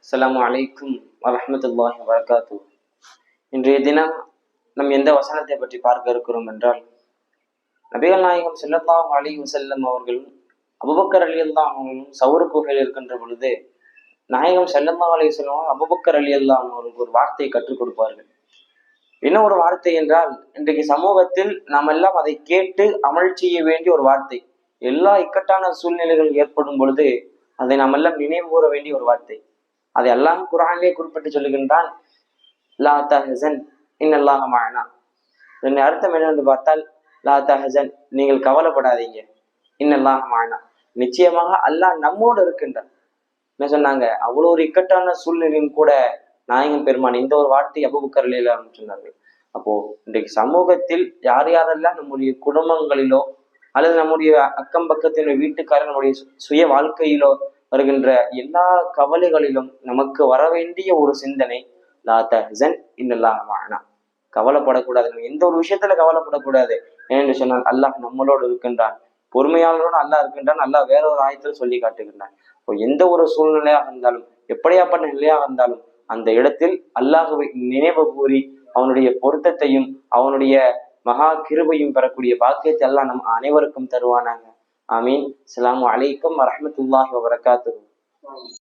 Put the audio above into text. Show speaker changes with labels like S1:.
S1: அஸ்ஸலாமு அலைக்கும் வரஹ்மத்துல்லாஹி வபரகாத்துஹு. இன்றைய தினம் நம் எந்த வசனத்தை பற்றி பார்க்க இருக்கிறோம் என்றால், நபிகள் நாயகம் ஸல்லல்லாஹு அலைஹி வஸல்லம் அவர்களும் அபூபக்கர் ரலியல்லாஹு அன்ஹுவும் சௌர் குகையில் இருக்கின்ற பொழுது நாயகம் ஸல்லல்லாஹு அலைஹி வஸல்லம் அபூபக்கர் ரலியல்லாஹு அன்ஹு அவர்களுக்கு ஒரு வார்த்தையை கற்றுக் கொடுப்பார்கள். என்ன ஒரு வார்த்தை என்றால், இன்றைக்கு சமூகத்தில் நாம் எல்லாம் அதை கேட்டு அமல் செய்ய வேண்டிய ஒரு வார்த்தை. எல்லா இக்கட்டான சூழ்நிலைகள் ஏற்படும் பொழுது அதை நாம் எல்லாம் நினைவு கூற வேண்டிய ஒரு வார்த்தை. அதை அல்லாஹ் குர்ஆனிலே குறிப்பிட்டு சொல்லுகின்றான், லா தஹ்சன் இன்னல்லாஹ மஅனா. இதன் அர்த்தம் என்னவென்று பார்த்தால், லா தஹ்சன், நீங்கள் கவலைப்படாதீங்க, இன்னல்லாஹ மஅனா, நிச்சயமாக அல்லாஹ் நம்மோடு இருக்கின்றான். என்ன சொன்னாங்க? அவ்வளோ ஒரு இக்கட்டான சூழ்நிலையும் கூட நாயகம் பெருமான் இந்த ஒரு வார்த்தை அபூபக்கர் ரலியல்லாஹு அன்ஹு சொன்னார்கள். அப்போ இன்றைக்கு சமூகத்தில் யார் யாரெல்லாம் நம்முடைய குடும்பங்களிலோ அல்லது நம்முடைய அக்கம் பக்கத்தினுடைய வீட்டுக்காரர் நம்முடைய சுய வாழ்க்கையிலோ வருகின்ற எல்லா கவலைகளிலும் நமக்கு வர வேண்டிய ஒரு சிந்தனை, லா தஹ்சன் இன்னல்லாஹ மஅனா, கவலைப்படக்கூடாது. நம்ம எந்த ஒரு விஷயத்துல கவலைப்படக்கூடாது. ஏனென்று சொன்னால் அல்லாஹ் நம்மளோடு இருக்கின்றான், பொறுமையாளரோடு அல்லாஹ் இருக்கின்றான். அல்லாஹ் வேற ஒரு ஆயத்தில் சொல்லி காட்டுகின்றான். எந்த ஒரு சூழ்நிலையாக இருந்தாலும், எப்படியாப்பட்ட நிலையாக இருந்தாலும், அந்த இடத்தில் அல்லாஹுவை நினைவு கூறி அவனுடைய பொருத்தத்தையும் அவனுடைய மகா கிருபையும் பெறக்கூடிய பாக்கியத்தை அல்லாஹ் நம் அனைவருக்கும் தருவானாங்க. ஆமீன். அஸ்ஸலாமு அலைக்கும் வரஹ்மத்துல்லாஹி வபரகாத்துஹு.